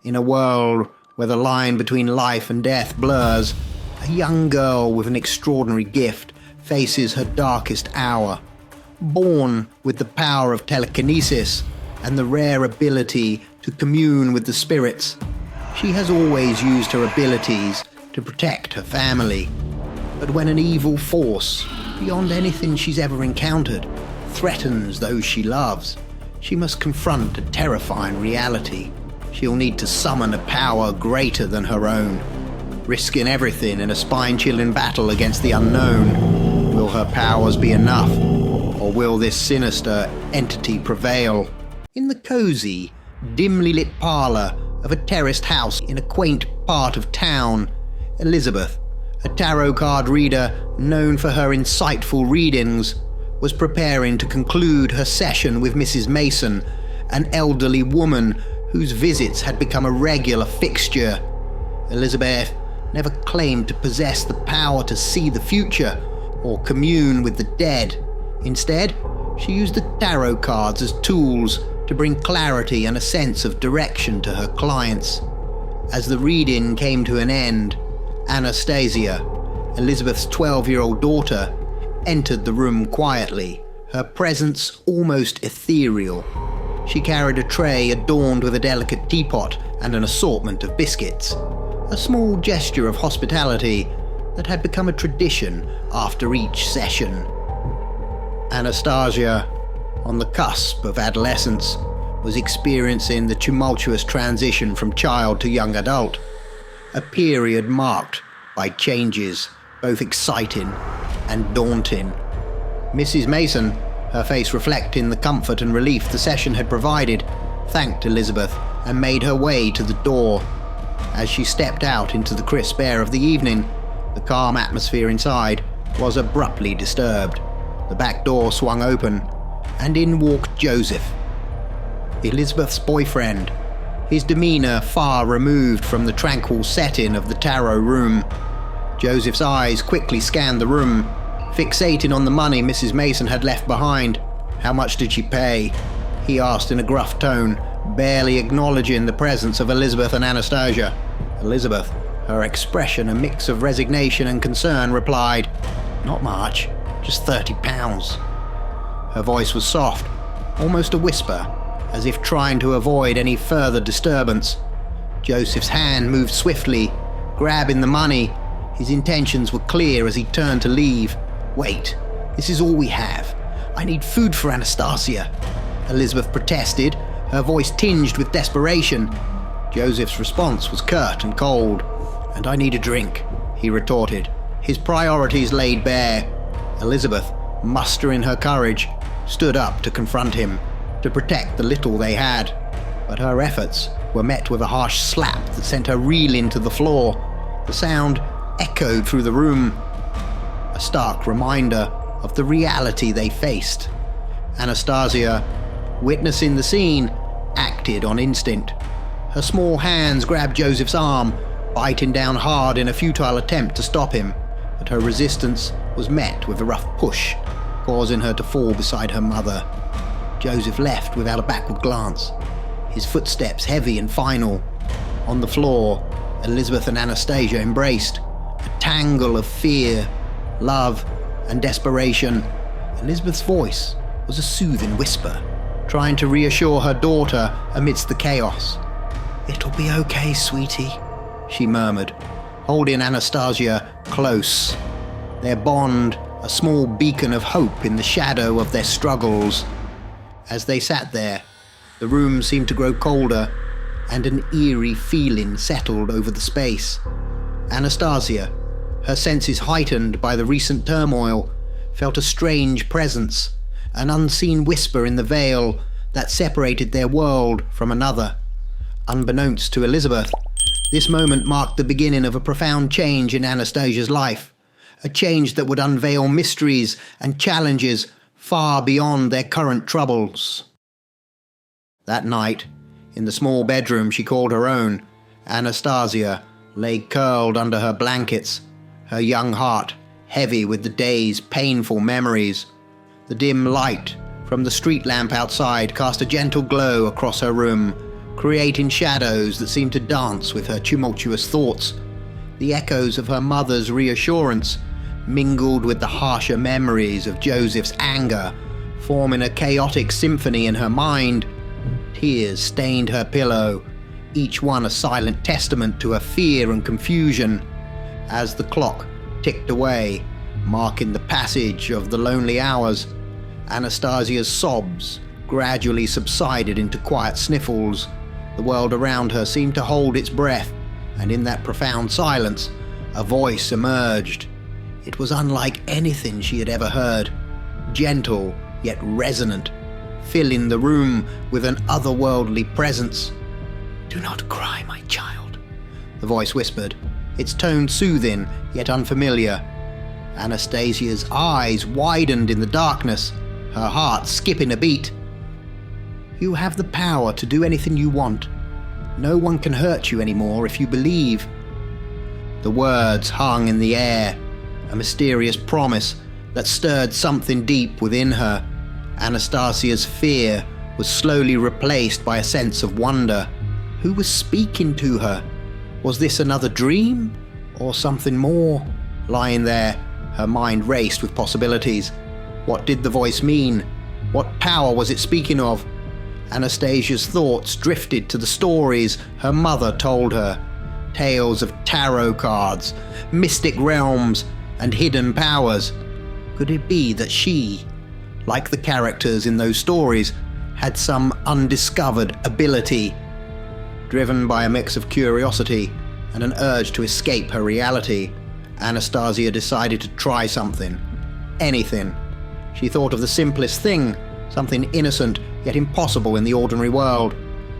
In a world where the line between life and death blurs, a young girl with an extraordinary gift faces her darkest hour. Born with the power of telekinesis and the rare ability to commune with the spirits, she has always used her abilities to protect her family. But when an evil force, beyond anything she's ever encountered, threatens those she loves, she must confront a terrifying reality. She'll need to summon a power greater than her own, risking everything in a spine-chilling battle against the unknown. Will her powers be enough, or will this sinister entity prevail? In the cozy, dimly lit parlour of a terraced house in a quaint part of town, Elizabeth, a tarot card reader known for her insightful readings, was preparing to conclude her session with Mrs. Mason, an elderly woman whose visits had become a regular fixture. Elizabeth never claimed to possess the power to see the future or commune with the dead. Instead, she used the tarot cards as tools to bring clarity and a sense of direction to her clients. As the reading came to an end, Anastasia, Elizabeth's 12-year-old daughter, entered the room quietly, her presence almost ethereal. She carried a tray adorned with a delicate teapot and an assortment of biscuits, a small gesture of hospitality that had become a tradition after each session. Anastasia, on the cusp of adolescence, was experiencing the tumultuous transition from child to young adult, a period marked by changes both exciting and daunting. Mrs. Mason, her face reflecting the comfort and relief the session had provided, thanked Elizabeth and made her way to the door. As she stepped out into the crisp air of the evening, the calm atmosphere inside was abruptly disturbed. The back door swung open, and in walked Joseph, Elizabeth's boyfriend, his demeanor far removed from the tranquil setting of the tarot room. Joseph's eyes quickly scanned the room, fixating on the money Mrs. Mason had left behind. "How much did she pay?" he asked in a gruff tone, barely acknowledging the presence of Elizabeth and Anastasia. Elizabeth, her expression a mix of resignation and concern, replied, "Not much, just £30. Her voice was soft, almost a whisper, as if trying to avoid any further disturbance. Joseph's hand moved swiftly, grabbing the money. His intentions were clear as he turned to leave. "Wait, this is all we have. I need food for Anastasia," Elizabeth protested, her voice tinged with desperation. Joseph's response was curt and cold. "And I need a drink," he retorted, his priorities laid bare. Elizabeth, mustering her courage, stood up to confront him, to protect the little they had. But her efforts were met with a harsh slap that sent her reeling to the floor. The sound echoed through the room, a stark reminder of the reality they faced. Anastasia, witnessing the scene, acted on instinct. Her small hands grabbed Joseph's arm, biting down hard in a futile attempt to stop him, but her resistance was met with a rough push, causing her to fall beside her mother. Joseph left without a backward glance, his footsteps heavy and final. On the floor, Elizabeth and Anastasia embraced, a tangle of fear, love, and desperation. Elizabeth's voice was a soothing whisper, trying to reassure her daughter amidst the chaos. "It'll be okay, sweetie," she murmured, holding Anastasia close, their bond a small beacon of hope in the shadow of their struggles. As they sat there, the room seemed to grow colder, and an eerie feeling settled over the space. Anastasia, her senses heightened by the recent turmoil, felt a strange presence, an unseen whisper in the veil that separated their world from another. Unbeknownst to Elizabeth, this moment marked the beginning of a profound change in Anastasia's life, a change that would unveil mysteries and challenges far beyond their current troubles. That night, in the small bedroom she called her own, Anastasia lay curled under her blankets, her young heart heavy with the day's painful memories. The dim light from the street lamp outside cast a gentle glow across her room, creating shadows that seemed to dance with her tumultuous thoughts. The echoes of her mother's reassurance mingled with the harsher memories of Joseph's anger, forming a chaotic symphony in her mind. Tears stained her pillow, each one a silent testament to her fear and confusion. As the clock ticked away, marking the passage of the lonely hours, Anastasia's sobs gradually subsided into quiet sniffles. The world around her seemed to hold its breath, and in that profound silence, a voice emerged. It was unlike anything she had ever heard, gentle yet resonant, filling the room with an otherworldly presence. "Do not cry, my child," the voice whispered, its tone soothing yet unfamiliar. Anastasia's eyes widened in the darkness, her heart skipping a beat. "You have the power to do anything you want. No one can hurt you anymore if you believe." The words hung in the air, a mysterious promise that stirred something deep within her. Anastasia's fear was slowly replaced by a sense of wonder. Who was speaking to her? Was this another dream, or something more? Lying there, her mind raced with possibilities. What did the voice mean? What power was it speaking of? Anastasia's thoughts drifted to the stories her mother told her. Tales of tarot cards, mystic realms, and hidden powers. Could it be that she, like the characters in those stories, had some undiscovered ability? Driven by a mix of curiosity and an urge to escape her reality, Anastasia decided to try something. Anything. She thought of the simplest thing, something innocent yet impossible in the ordinary world.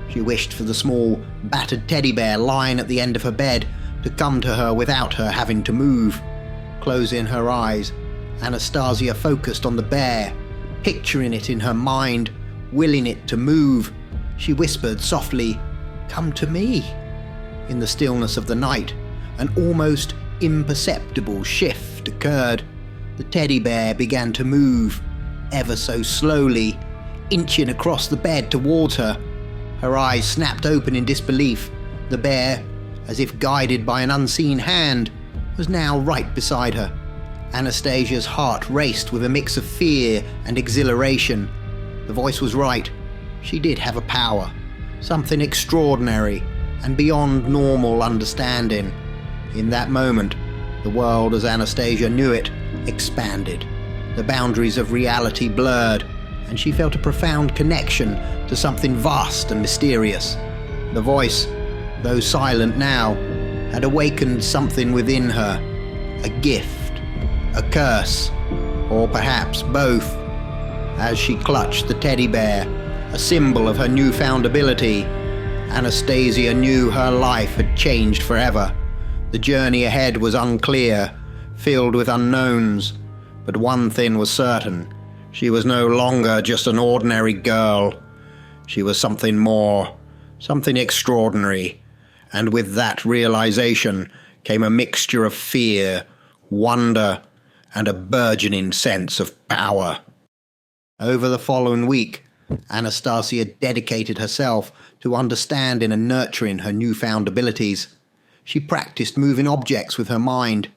She wished for the small, battered teddy bear lying at the end of her bed to come to her without her having to move. Closing her eyes, Anastasia focused on the bear, picturing it in her mind, willing it to move. She whispered softly, "Come to me." In the stillness of the night, an almost imperceptible shift occurred. The teddy bear began to move, ever so slowly, inching across the bed towards her. Her eyes snapped open in disbelief. The bear, as if guided by an unseen hand, was now right beside her. Anastasia's heart raced with a mix of fear and exhilaration. The voice was right. She did have a power, something extraordinary and beyond normal understanding. In that moment, the world as Anastasia knew it expanded. The boundaries of reality blurred, and she felt a profound connection to something vast and mysterious. The voice, though silent now, had awakened something within her, a gift, a curse, or perhaps both. As she clutched the teddy bear, a symbol of her newfound ability, Anastasia knew her life had changed forever. The journey ahead was unclear, filled with unknowns, but one thing was certain. She was no longer just an ordinary girl. She was something more, something extraordinary, and with that realization came a mixture of fear, wonder, and a burgeoning sense of power. Over the following week, Anastasia dedicated herself to understanding and nurturing her newfound abilities. She practiced moving objects with her mind,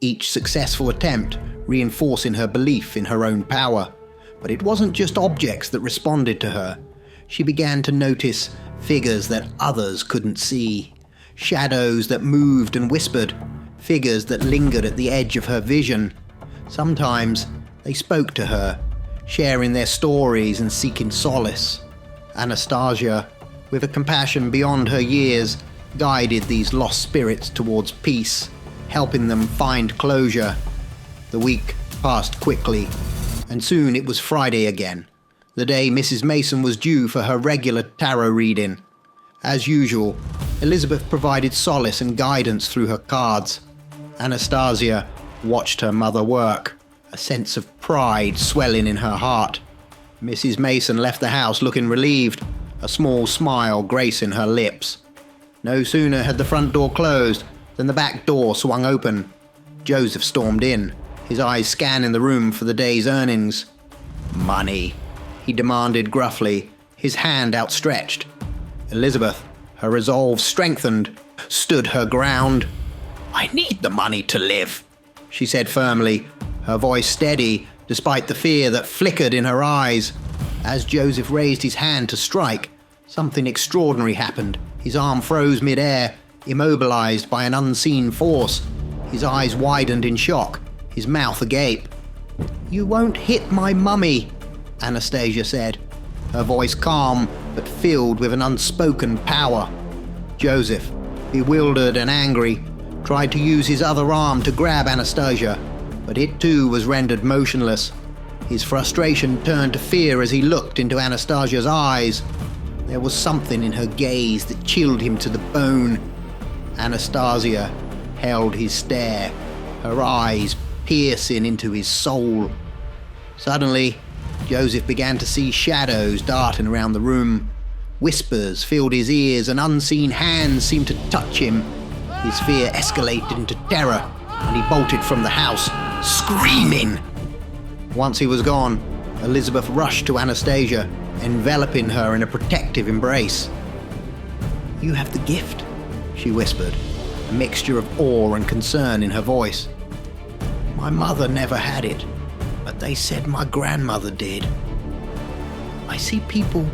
each successful attempt reinforcing her belief in her own power. But it wasn't just objects that responded to her. She began to notice figures that others couldn't see, shadows that moved and whispered, figures that lingered at the edge of her vision. Sometimes they spoke to her, sharing their stories and seeking solace. Anastasia, with a compassion beyond her years, guided these lost spirits towards peace, helping them find closure. The week passed quickly, and soon it was Friday again, the day Mrs. Mason was due for her regular tarot reading. As usual, Elizabeth provided solace and guidance through her cards. Anastasia watched her mother work, a sense of pride swelling in her heart. Mrs. Mason left the house looking relieved, a small smile gracing her lips. No sooner had the front door closed than the back door swung open. Joseph stormed in, his eyes scanning the room for the day's earnings. "Money," he demanded gruffly, his hand outstretched. Elizabeth, her resolve strengthened, stood her ground. "I need the money to live," she said firmly, her voice steady despite the fear that flickered in her eyes. As Joseph raised his hand to strike, something extraordinary happened. His arm froze mid-air, immobilized by an unseen force. His eyes widened in shock, his mouth agape. "You won't hit my mummy," Anastasia said, her voice calm but filled with an unspoken power. Joseph, bewildered and angry, tried to use his other arm to grab Anastasia, but it too was rendered motionless. His frustration turned to fear as he looked into Anastasia's eyes. There was something in her gaze that chilled him to the bone. Anastasia held his stare, her eyes piercing into his soul. Suddenly, Joseph began to see shadows darting around the room. Whispers filled his ears and unseen hands seemed to touch him. His fear escalated into terror and he bolted from the house, screaming. Once he was gone, Elizabeth rushed to Anastasia, enveloping her in a protective embrace. "You have the gift," she whispered, a mixture of awe and concern in her voice. "My mother never had it, but they said my grandmother did. I see people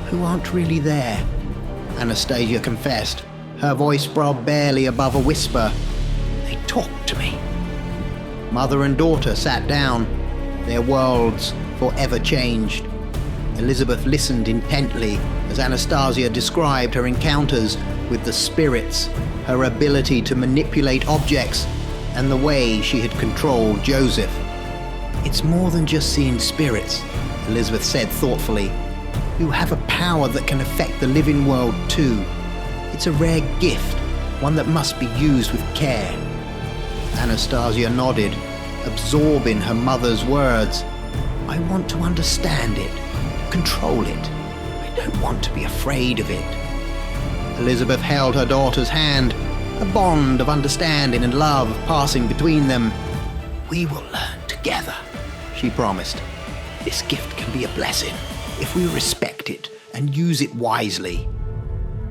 who aren't really there," Anastasia confessed, her voice barely above a whisper. "They talk to me." Mother and daughter sat down, their worlds forever changed. Elizabeth listened intently as Anastasia described her encounters with the spirits, her ability to manipulate objects, and the way she had controlled Joseph. "It's more than just seeing spirits," Elizabeth said thoughtfully. "You have a power that can affect the living world too. It's a rare gift, one that must be used with care." Anastasia nodded, absorbing her mother's words. "I want to understand it, control it. I don't want to be afraid of it." Elizabeth held her daughter's hand, a bond of understanding and love passing between them. "We will learn together," she promised. "This gift can be a blessing if we respect it and use it wisely."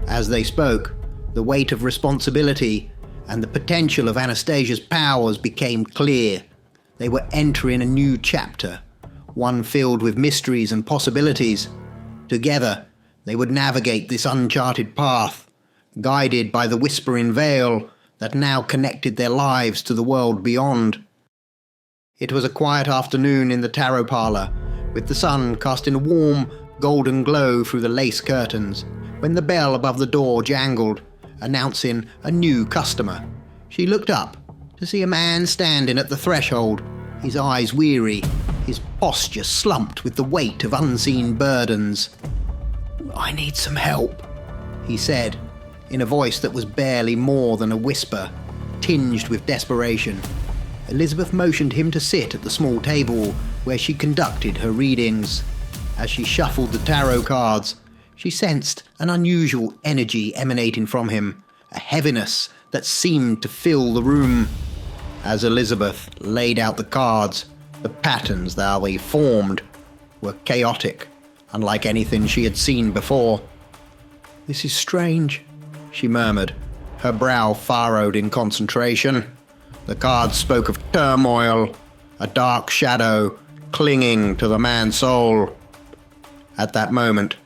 As they spoke, the weight of responsibility and the potential of Anastasia's powers became clear. They were entering a new chapter, one filled with mysteries and possibilities. Together, they would navigate this uncharted path, guided by the whispering veil that now connected their lives to the world beyond. It was a quiet afternoon in the tarot parlor, with the sun casting a warm, golden glow through the lace curtains, when the bell above the door jangled, announcing a new customer. She looked up to see a man standing at the threshold, his eyes weary, his posture slumped with the weight of unseen burdens. "I need some help," he said, in a voice that was barely more than a whisper, tinged with desperation. Elizabeth motioned him to sit at the small table where she conducted her readings. As she shuffled the tarot cards, she sensed an unusual energy emanating from him, a heaviness that seemed to fill the room. As Elizabeth laid out the cards, the patterns that they formed were chaotic, unlike anything she had seen before. "This is strange," she murmured, her brow furrowed in concentration. The cards spoke of turmoil, a dark shadow clinging to the man's soul. At that moment,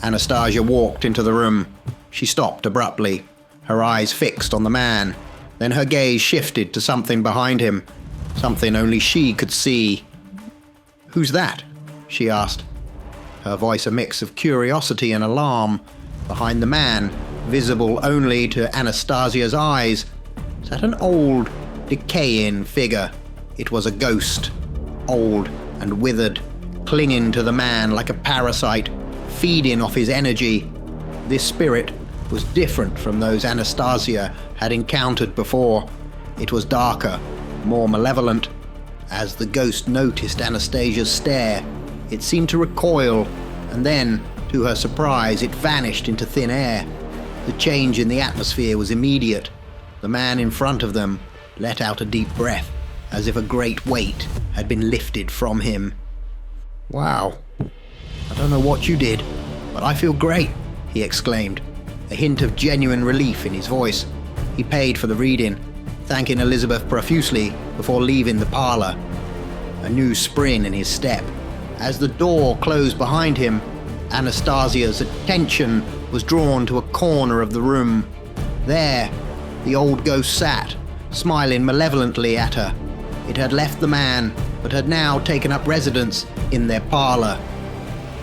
Anastasia walked into the room. She stopped abruptly, her eyes fixed on the man. Then her gaze shifted to something behind him, something only she could see. "Who's that?" she asked, her voice a mix of curiosity and alarm. Behind the man, visible only to Anastasia's eyes, sat an old, decaying figure. It was a ghost, old and withered, clinging to the man like a parasite, feeding off his energy. This spirit was different from those Anastasia had encountered before. It was darker, more malevolent. As the ghost noticed Anastasia's stare, it seemed to recoil, and then, to her surprise, it vanished into thin air. The change in the atmosphere was immediate. The man in front of them let out a deep breath, as if a great weight had been lifted from him. "Wow, I don't know what you did, but I feel great," he exclaimed, a hint of genuine relief in his voice. He paid for the reading, thanking Elizabeth profusely before leaving the parlor, a new spring in his step. As the door closed behind him, Anastasia's attention was drawn to a corner of the room. There, the old ghost sat, smiling malevolently at her. It had left the man, but had now taken up residence in their parlor.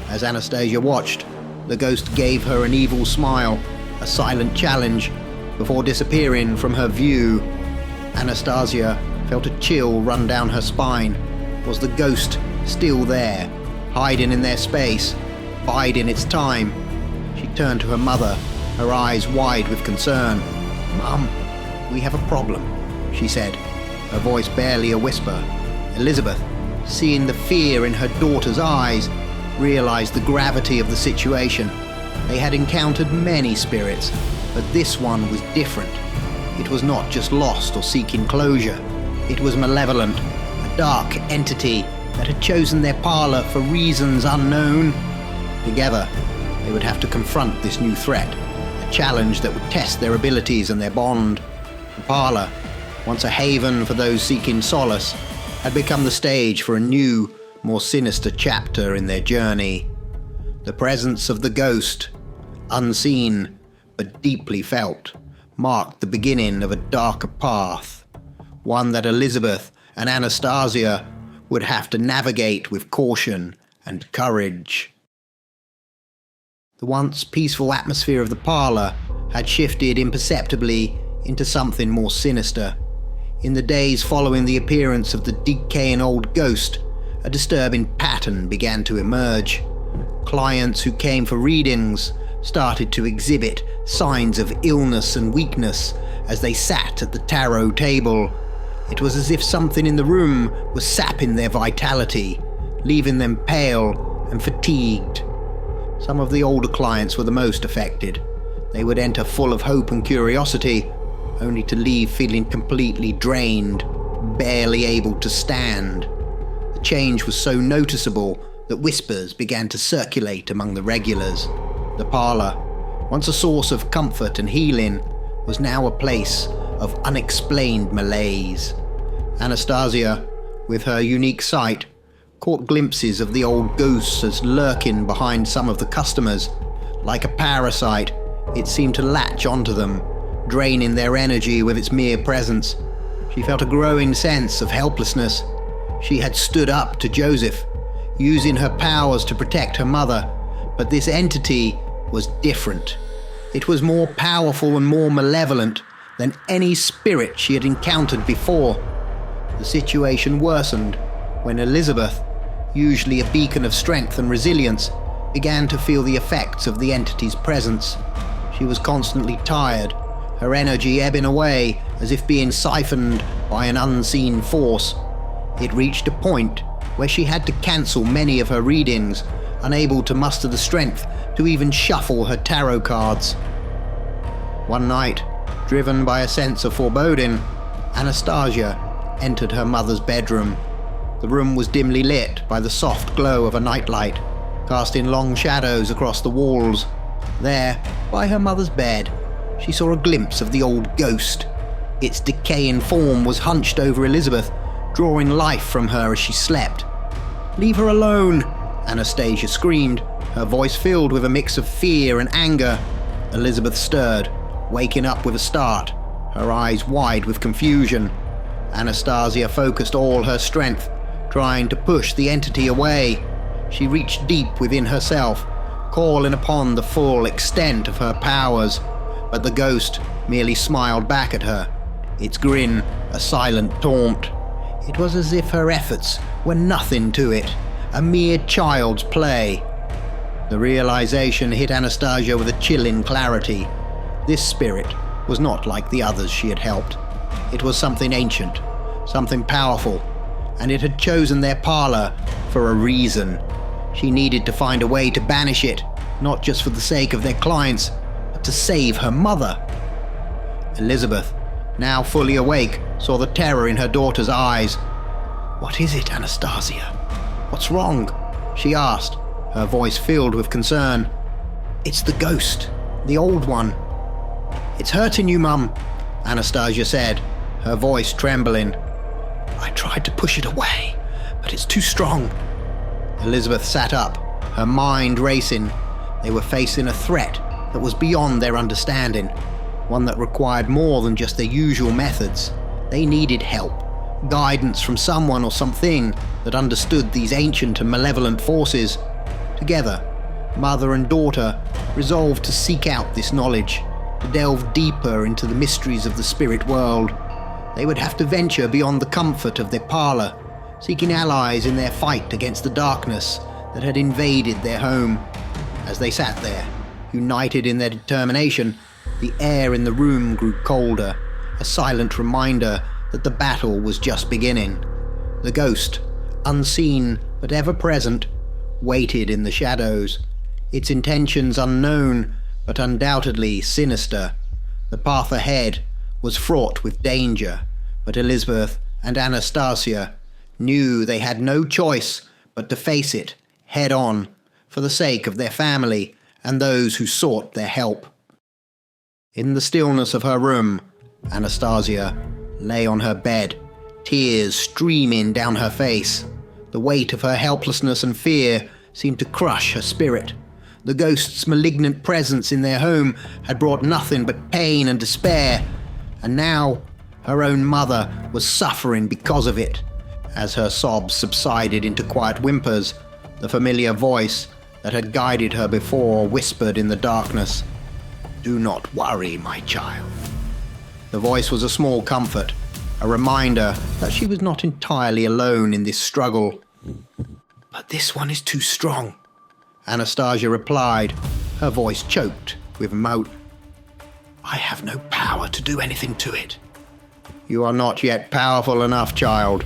As Anastasia watched, the ghost gave her an evil smile, a silent challenge, before disappearing from her view. Anastasia felt a chill run down her spine. Was the ghost still there, hiding in their space, biding its time? She turned to her mother, her eyes wide with concern. "Mum, we have a problem," she said, her voice barely a whisper. Elizabeth, seeing the fear in her daughter's eyes, realized the gravity of the situation. They had encountered many spirits, but this one was different. It was not just lost or seeking closure. It was malevolent, a dark entity that had chosen their parlor for reasons unknown. Together, they would have to confront this new threat, a challenge that would test their abilities and their bond. The parlor, once a haven for those seeking solace, had become the stage for a new, more sinister chapter in their journey. The presence of the ghost, unseen but deeply felt, marked the beginning of a darker path, one that Elizabeth and Anastasia would have to navigate with caution and courage. The once peaceful atmosphere of the parlor had shifted imperceptibly into something more sinister. In the days following the appearance of the decaying old ghost, a disturbing pattern began to emerge. Clients who came for readings started to exhibit signs of illness and weakness as they sat at the tarot table. It was as if something in the room was sapping their vitality, leaving them pale and fatigued. Some of the older clients were the most affected. They would enter full of hope and curiosity, only to leave feeling completely drained, barely able to stand. The change was so noticeable that whispers began to circulate among the regulars. The parlor, once a source of comfort and healing, was now a place of unexplained malaise. Anastasia, with her unique sight, caught glimpses of the old ghosts as lurking behind some of the customers. Like a parasite, it seemed to latch onto them, draining their energy with its mere presence. She felt a growing sense of helplessness. She had stood up to Joseph, using her powers to protect her mother, but this entity was different. It was more powerful and more malevolent than any spirit she had encountered before. The situation worsened when Elizabeth, usually a beacon of strength and resilience, began to feel the effects of the entity's presence. She was constantly tired, her energy ebbing away as if being siphoned by an unseen force. It reached a point where she had to cancel many of her readings, unable to muster the strength to even shuffle her tarot cards. One night, driven by a sense of foreboding, Anastasia entered her mother's bedroom. The room was dimly lit by the soft glow of a nightlight, casting long shadows across the walls. There, by her mother's bed, she saw a glimpse of the old ghost. Its decaying form was hunched over Elizabeth, drawing life from her as she slept. "Leave her alone!" Anastasia screamed, her voice filled with a mix of fear and anger. Elizabeth stirred, waking up with a start, her eyes wide with confusion. Anastasia focused all her strength, trying to push the entity away. She reached deep within herself, calling upon the full extent of her powers, but the ghost merely smiled back at her, its grin a silent taunt. It was as if her efforts were nothing to it, a mere child's play. The realization hit Anastasia with a chilling clarity. This spirit was not like the others she had helped. It was something ancient, something powerful, and it had chosen their parlor for a reason. She needed to find a way to banish it, not just for the sake of their clients, but to save her mother. Elizabeth, now fully awake, saw the terror in her daughter's eyes. "What is it, Anastasia? What's wrong?" she asked, her voice filled with concern. It's the ghost, the old one. It's hurting you, Mum, Anastasia said, her voice trembling. I tried to push it away, but it's too strong. Elizabeth sat up, her mind racing. They were facing a threat that was beyond their understanding, one that required more than just their usual methods. They needed help, guidance from someone or something that understood these ancient and malevolent forces. Together, mother and daughter resolved to seek out this knowledge, to delve deeper into the mysteries of the spirit world. They would have to venture beyond the comfort of their parlour, seeking allies in their fight against the darkness that had invaded their home. As they sat there, united in their determination, the air in the room grew colder, a silent reminder that the battle was just beginning. The ghost, unseen but ever present, waited in the shadows, its intentions unknown but undoubtedly sinister. The path ahead was fraught with danger, but Elizabeth and Anastasia knew they had no choice but to face it head on for the sake of their family and those who sought their help. In the stillness of her room, Anastasia lay on her bed, tears streaming down her face. The weight of her helplessness and fear seemed to crush her spirit. The ghost's malignant presence in their home had brought nothing but pain and despair, and now her own mother was suffering because of it. As her sobs subsided into quiet whimpers, the familiar voice that had guided her before whispered in the darkness, "Do not worry, my child." The voice was a small comfort, a reminder that she was not entirely alone in this struggle. "But this one is too strong," Anastasia replied, her voice choked with emotion. "I have no power to do anything to it." "You are not yet powerful enough, child,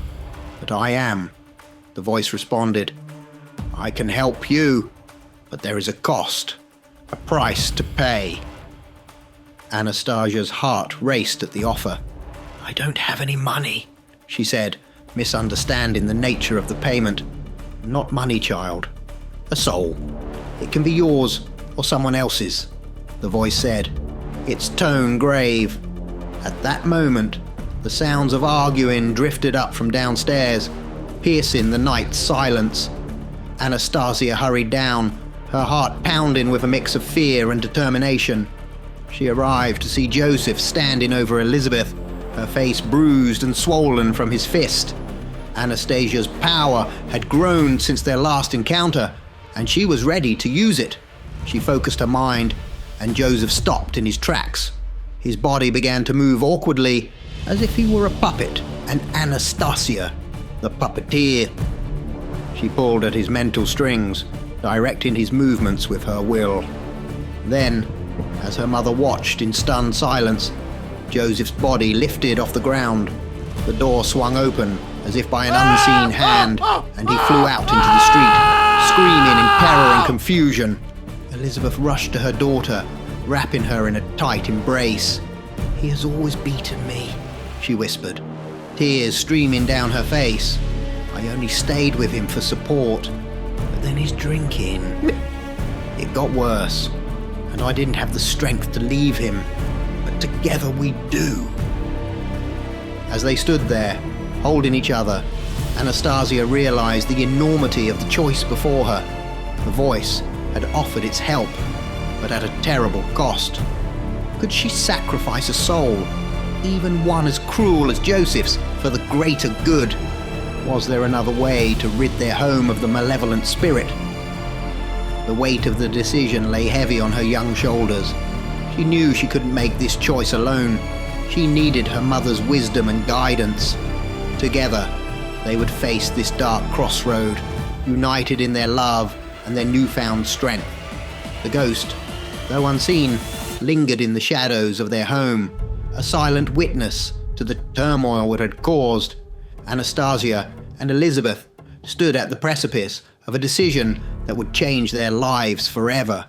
but I am," the voice responded. "I can help you, but there is a cost, a price to pay." Anastasia's heart raced at the offer. "I don't have any money," she said, misunderstanding the nature of the payment. "Not money, child. A soul. It can be yours or someone else's," the voice said, its tone grave. At that moment, the sounds of arguing drifted up from downstairs, piercing the night's silence. Anastasia hurried down, her heart pounding with a mix of fear and determination. She arrived to see Joseph standing over Elizabeth, her face bruised and swollen from his fist. Anastasia's power had grown since their last encounter, and she was ready to use it. She focused her mind, and Joseph stopped in his tracks. His body began to move awkwardly, as if he were a puppet, and Anastasia, the puppeteer. She pulled at his mental strings, directing his movements with her will. Then, as her mother watched in stunned silence, Joseph's body lifted off the ground. The door swung open, as if by an unseen hand, and he flew out into the street, screaming in terror and confusion. Elizabeth rushed to her daughter, wrapping her in a tight embrace. "He has always beaten me," she whispered, tears streaming down her face. "I only stayed with him for support, but then his drinking. It got worse, and I didn't have the strength to leave him, but together we do." As they stood there, holding each other, Anastasia realized the enormity of the choice before her. The voice had offered its help, but at a terrible cost. Could she sacrifice a soul, even one as cruel as Joseph's, for the greater good? Was there another way to rid their home of the malevolent spirit? The weight of the decision lay heavy on her young shoulders. She knew she couldn't make this choice alone. She needed her mother's wisdom and guidance. Together, they would face this dark crossroad, united in their love and their newfound strength. The ghost, though unseen, lingered in the shadows of their home, a silent witness to the turmoil it had caused. Anastasia and Elizabeth stood at the precipice of a decision that would change their lives forever.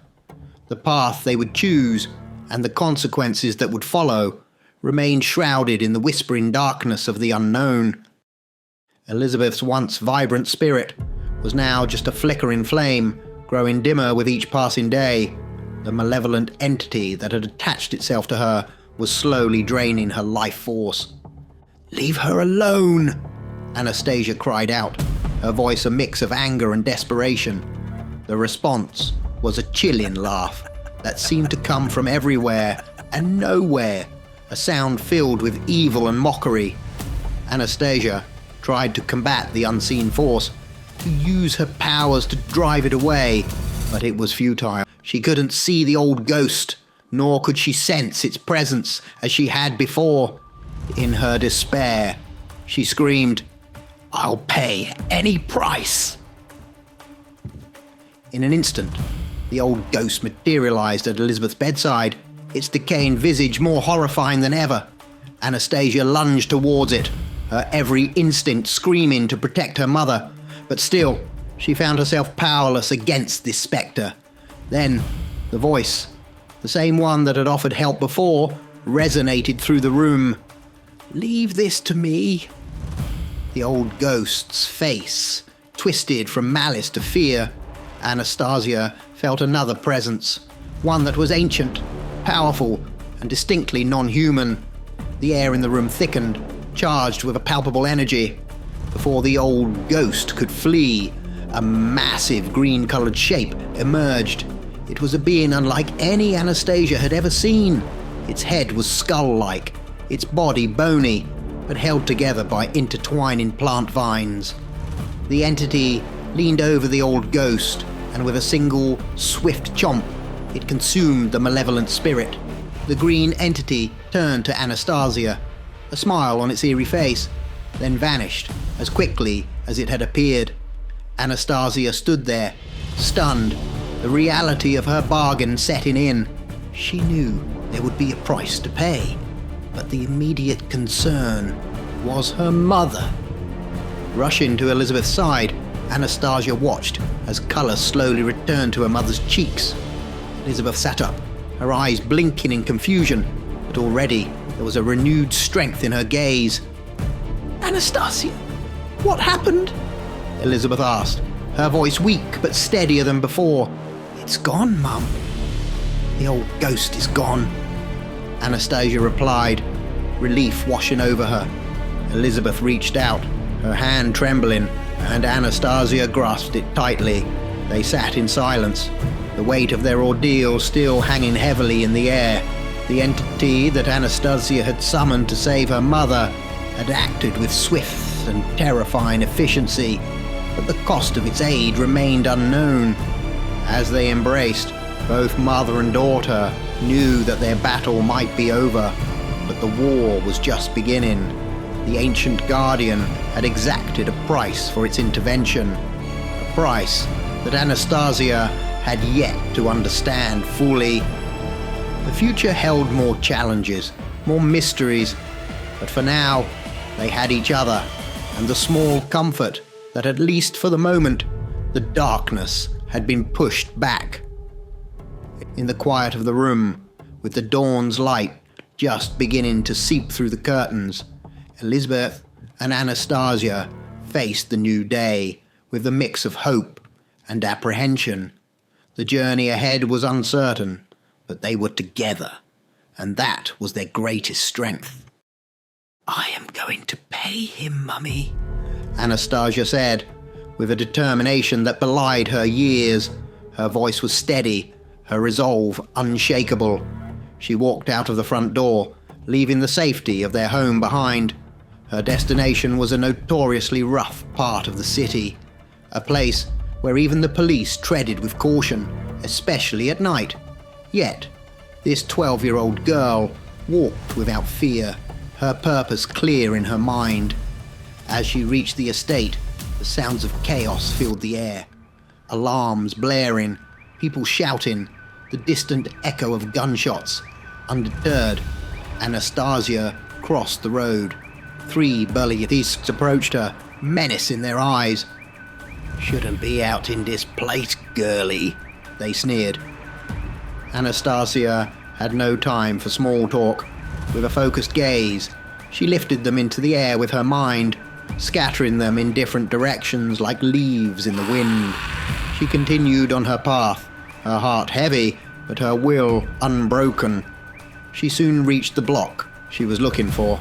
The path they would choose and the consequences that would follow remained shrouded in the whispering darkness of the unknown. Elizabeth's once vibrant spirit was now just a flickering flame, growing dimmer with each passing day. The malevolent entity that had attached itself to her was slowly draining her life force. "Leave her alone!" Anastasia cried out, her voice a mix of anger and desperation. The response was a chilling laugh that seemed to come from everywhere and nowhere, a sound filled with evil and mockery. Anastasia tried to combat the unseen force, to use her powers to drive it away, but it was futile. She couldn't see the old ghost, nor could she sense its presence as she had before. In her despair, she screamed, "I'll pay any price!" In an instant, the old ghost materialized at Elizabeth's bedside, its decaying visage more horrifying than ever. Anastasia lunged towards it, her every instinct screaming to protect her mother, but still, she found herself powerless against this spectre. Then, the voice, the same one that had offered help before, resonated through the room. "Leave this to me." The old ghost's face twisted from malice to fear. Anastasia felt another presence, one that was ancient, powerful, and distinctly non-human. The air in the room thickened, charged with a palpable energy. Before the old ghost could flee, a massive green-colored shape emerged. It was a being unlike any Anastasia had ever seen. Its head was skull-like, its body bony, but held together by intertwining plant vines. The entity leaned over the old ghost, and with a single, swift chomp, it consumed the malevolent spirit. The green entity turned to Anastasia, a smile on its eerie face, then vanished as quickly as it had appeared. Anastasia stood there, stunned, the reality of her bargain setting in. She knew there would be a price to pay, but the immediate concern was her mother. Rushing to Elizabeth's side, Anastasia watched as colour slowly returned to her mother's cheeks. Elizabeth sat up, her eyes blinking in confusion, but already there was a renewed strength in her gaze. "Anastasia, what happened?" Elizabeth asked, her voice weak but steadier than before. "It's gone, Mum. The old ghost is gone," Anastasia replied, relief washing over her. Elizabeth reached out, her hand trembling, and Anastasia grasped it tightly. They sat in silence, the weight of their ordeal still hanging heavily in the air. The entity that Anastasia had summoned to save her mother had acted with swift and terrifying efficiency, but the cost of its aid remained unknown. As they embraced, both mother and daughter knew that their battle might be over, but the war was just beginning. The ancient guardian had exacted a price for its intervention, a price that Anastasia had yet to understand fully. The future held more challenges, more mysteries, but for now, they had each other, and the small comfort that at least for the moment, the darkness had been pushed back. In the quiet of the room, with the dawn's light just beginning to seep through the curtains, Elizabeth and Anastasia faced the new day with a mix of hope and apprehension. The journey ahead was uncertain, but they were together, and that was their greatest strength. "I am going to pay him, Mummy," Anastasia said, with a determination that belied her years. Her voice was steady, her resolve unshakable. She walked out of the front door, leaving the safety of their home behind. Her destination was a notoriously rough part of the city, a place where even the police treaded with caution, especially at night. Yet, this 12-year-old girl walked without fear, her purpose clear in her mind. As she reached the estate, the sounds of chaos filled the air. Alarms blaring, people shouting, the distant echo of gunshots. Undeterred, Anastasia crossed the road. 3 burly Yathisks approached her, menace in their eyes. "Shouldn't be out in this place, girlie," they sneered. Anastasia had no time for small talk. With a focused gaze, she lifted them into the air with her mind, scattering them in different directions like leaves in the wind. She continued on her path, her heart heavy, but her will unbroken. She soon reached the block she was looking for.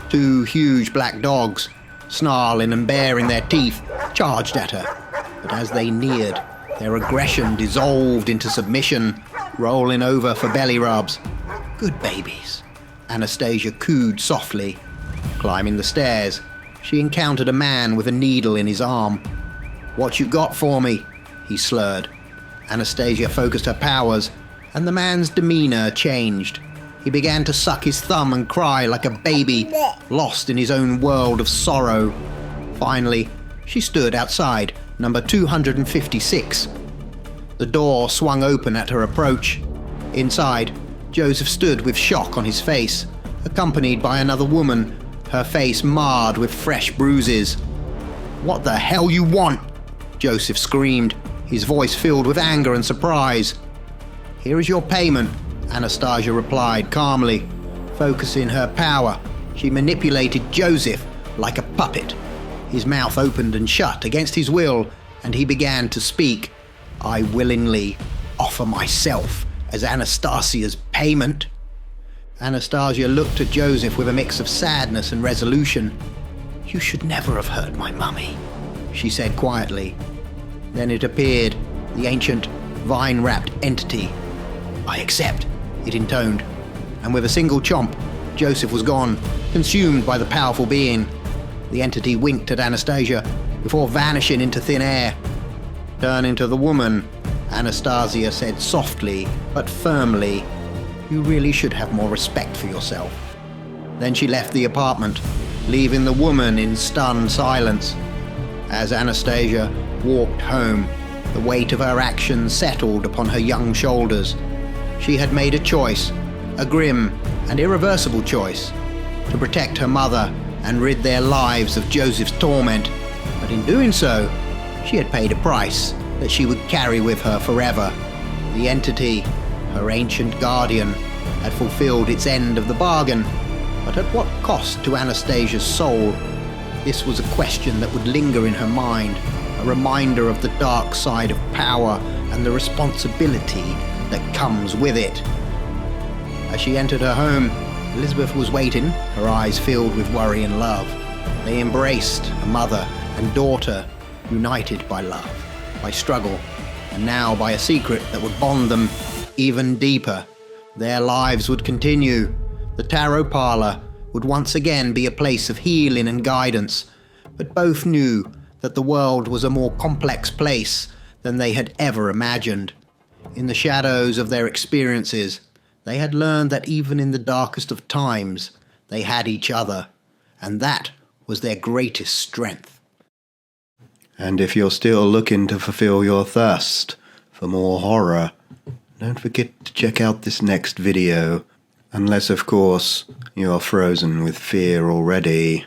Two huge black dogs, snarling and baring their teeth, charged at her. But as they neared, their aggression dissolved into submission, rolling over for belly rubs. "Good babies," Anastasia cooed softly. Climbing the stairs, she encountered a man with a needle in his arm. "What you got for me?" he slurred. Anastasia focused her powers, and the man's demeanor changed. He began to suck his thumb and cry like a baby, lost in his own world of sorrow. Finally, she stood outside number 256. The door swung open at her approach. Inside, Joseph stood with shock on his face, accompanied by another woman, her face marred with fresh bruises. "What the hell you want?" Joseph screamed, his voice filled with anger and surprise. "Here is your payment," Anastasia replied calmly. Focusing her power, she manipulated Joseph like a puppet. His mouth opened and shut against his will, and he began to speak. "I willingly offer myself as Anastasia's payment." Anastasia looked at Joseph with a mix of sadness and resolution. "You should never have hurt my mummy," she said quietly. Then it appeared, the ancient, vine-wrapped entity. "I accept," it intoned, and with a single chomp, Joseph was gone, consumed by the powerful being. The entity winked at Anastasia before vanishing into thin air. Turning to the woman, Anastasia said softly but firmly, "You really should have more respect for yourself." Then she left the apartment, leaving the woman in stunned silence. As Anastasia walked home, the weight of her actions settled upon her young shoulders. She had made a choice, a grim and irreversible choice, to protect her mother and rid their lives of Joseph's torment. But in doing so, she had paid a price that she would carry with her forever. The entity, her ancient guardian, had fulfilled its end of the bargain, but at what cost to Anastasia's soul? This was a question that would linger in her mind, a reminder of the dark side of power and the responsibility that comes with it. As she entered her home, Elizabeth was waiting, her eyes filled with worry and love. They embraced, a mother and daughter, united by love, by struggle, and now by a secret that would bond them even deeper. Their lives would continue. The tarot parlor would once again be a place of healing and guidance, but both knew that the world was a more complex place than they had ever imagined. In the shadows of their experiences, they had learned that even in the darkest of times, they had each other, and that was their greatest strength. And if you're still looking to fulfill your thirst for more horror, don't forget to check out this next video, unless of course you're frozen with fear already.